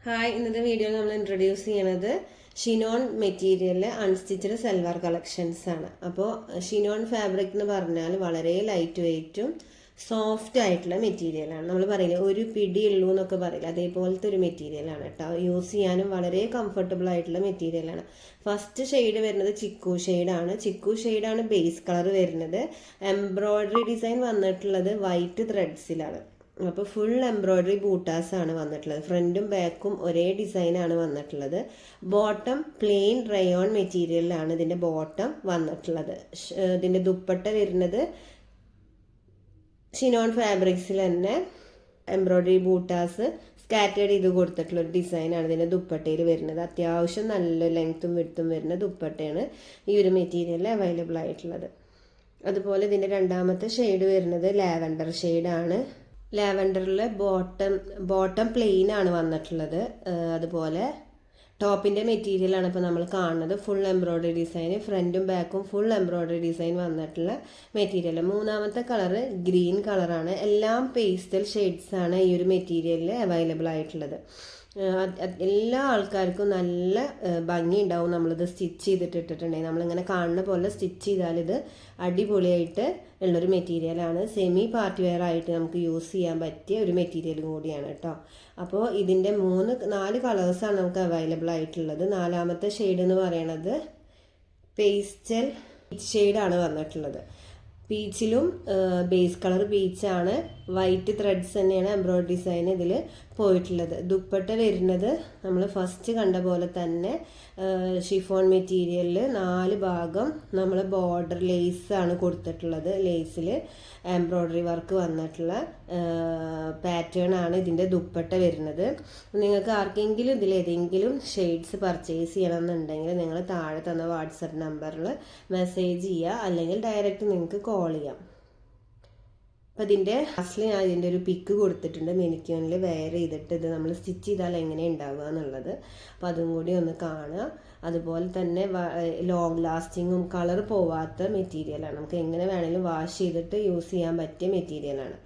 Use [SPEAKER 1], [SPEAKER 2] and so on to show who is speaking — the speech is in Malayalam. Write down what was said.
[SPEAKER 1] ഹായ്, ഇന്നത്തെ വീഡിയോയിൽ നമ്മൾ ഇൻട്രൊഡ്യൂസ് ചെയ്യണത് ഷിനോൺ മെറ്റീരിയലിലെ അൺസ്റ്റിച്ചഡ് സൽവാർ കളക്ഷൻസ് ആണ്. അപ്പോൾ ഷിനോൺ ഫാബ്രിക് എന്ന് പറഞ്ഞാൽ വളരെ ലൈറ്റ് വെയ്റ്റും സോഫ്റ്റ് ആയിട്ടുള്ള മെറ്റീരിയലാണ്. നമ്മൾ പറയില്ലേ ഒരു പിടി ഉള്ളൂ എന്നൊക്കെ പറയില്ല, അതേപോലത്തെ ഒരു മെറ്റീരിയലാണ് കേട്ടോ. യൂസ് ചെയ്യാനും വളരെ കംഫർട്ടബിൾ ആയിട്ടുള്ള മെറ്റീരിയലാണ്. ഫസ്റ്റ് ഷെയ്ഡ് വരുന്നത് ചിക്കു ഷെയ്ഡാണ്. ചിക്കു ഷെയ്ഡാണ് ബേസ് കളർ വരുന്നത്. എംബ്രോയ്ഡറി ഡിസൈൻ വന്നിട്ടുള്ളത് വൈറ്റ് ത്രെഡ്സിലാണ്. അപ്പോൾ ഫുൾ എംബ്രോയ്ഡറി ബൂട്ടാസ് ആണ് വന്നിട്ടുള്ളത്. ഫ്രണ്ടും ബാക്കും ഒരേ ഡിസൈനാണ് വന്നിട്ടുള്ളത്. ബോട്ടം പ്ലെയിൻ റയോൺ മെറ്റീരിയലിലാണ് ഇതിൻ്റെ ബോട്ടം വന്നിട്ടുള്ളത്. ഇതിൻ്റെ ദുപ്പട്ട വരുന്നത് ഷിനോൺ ഫാബ്രിക്സിൽ തന്നെ എംബ്രോയ്ഡറി ബൂട്ടാസ് സ്കാറ്റേഡ് ചെയ്ത് കൊടുത്തിട്ടുള്ള ഒരു ഡിസൈനാണ് ഇതിൻ്റെ ദുപ്പട്ടയിൽ വരുന്നത്. അത്യാവശ്യം നല്ല ലെങ്ത്തും വിഡ്ത്തും വരുന്ന ദുപ്പട്ടയാണ് ഈ ഒരു മെറ്റീരിയലിൽ അവൈലബിൾ ആയിട്ടുള്ളത്. അതുപോലെ ഇതിൻ്റെ രണ്ടാമത്തെ ഷെയ്ഡ് വരുന്നത് ലാവൻഡർ ഷെയ്ഡാണ്. ലാവൻഡറിൽ ബോട്ടം പ്ലെയിൻ ആണ് വന്നിട്ടുള്ളത്. അതുപോലെ ടോപ്പിൻ്റെ മെറ്റീരിയലാണ് ഇപ്പോൾ നമ്മൾ കാണുന്നത്. ഫുൾ എംബ്രോയ്ഡറി ഡിസൈൻ, ഫ്രണ്ടും ബാക്കും ഫുൾ എംബ്രോയ്ഡറി ഡിസൈൻ വന്നിട്ടുള്ള മെറ്റീരിയൽ. മൂന്നാമത്തെ കളറ് ഗ്രീൻ കളറാണ്. എല്ലാം പേസ്റ്റൽ ഷെയ്ഡ്സ് ആണ് ഈ ഒരു മെറ്റീരിയലിൽ അവൈലബിൾ ആയിട്ടുള്ളത്. എല്ലാ ആൾക്കാർക്കും നല്ല ഭംഗി ഉണ്ടാവും നമ്മളിത് സ്റ്റിച്ച് ചെയ്തിട്ടിട്ടുണ്ടെങ്കിൽ. നമ്മളിങ്ങനെ കാണുന്ന പോലെ സ്റ്റിച്ച് ചെയ്താൽ ഇത് അടിപൊളിയായിട്ട് ഉള്ളൊരു മെറ്റീരിയലാണ്. സെമി പാർട്ടി വെയർ ആയിട്ട് നമുക്ക് യൂസ് ചെയ്യാൻ പറ്റിയ ഒരു മെറ്റീരിയലും കൂടിയാണ് കേട്ടോ. അപ്പോൾ ഇതിൻ്റെ 4 കളേഴ്സാണ് നമുക്ക് അവൈലബിൾ ആയിട്ടുള്ളത്. നാലാമത്തെ ഷെയ്ഡ് എന്ന് പറയണത് പേസ്റ്റൽ ഷെയ്ഡാണ് വന്നിട്ടുള്ളത്. പീച്ചിലും ബേസ് കളർ പീച്ചാണ്. വൈറ്റ് ത്രെഡ്സ് തന്നെയാണ് എംബ്രോയ്ഡറി ഡിസൈൻ ഇതിൽ പോയിട്ടുള്ളത്. ദുപ്പട്ട വരുന്നത് നമ്മൾ ഫസ്റ്റ് കണ്ട പോലെ തന്നെ ഷിഫോൺ മെറ്റീരിയലിൽ 4 ഭാഗം നമ്മൾ ബോർഡർ ലേസ് ആണ് കൊടുത്തിട്ടുള്ളത്. ലേസിൽ എംബ്രോയ്ഡറി വർക്ക് വന്നിട്ടുള്ള പാറ്റേൺ ആണ് ഇതിൻ്റെ ദുപ്പട്ട വരുന്നത്. നിങ്ങൾക്ക് ആർക്കെങ്കിലും ഇതിലേതെങ്കിലും ഷെയ്ഡ്സ് പർച്ചേസ് ചെയ്യണമെന്നുണ്ടെങ്കിൽ നിങ്ങൾ താഴെ തന്ന വാട്സപ്പ് നമ്പറിൽ മെസ്സേജ് ചെയ്യുക, അല്ലെങ്കിൽ ഡയറക്റ്റ് നിങ്ങൾക്ക് കോൾ ചെയ്യാം. അപ്പം ഇതിൻ്റെ ലാസ്റ്റിൽ ഞാൻ ഇതിൻ്റെ ഒരു പിക്ക് കൊടുത്തിട്ടുണ്ട്. മെനിക്യൂണിൽ വെയർ ചെയ്തിട്ട് ഇത് നമ്മൾ സ്റ്റിച്ച് ചെയ്താൽ എങ്ങനെ ഉണ്ടാവുക എന്നുള്ളത്. അപ്പോൾ അതും കൂടി ഒന്ന് കാണുക. അതുപോലെ തന്നെ ലോങ് ലാസ്റ്റിങ്ങും കളർ പോവാത്ത മെറ്റീരിയലാണ്. നമുക്ക് എങ്ങനെ വേണമെങ്കിലും വാഷ് ചെയ്തിട്ട് യൂസ് ചെയ്യാൻ പറ്റിയ മെറ്റീരിയലാണ്.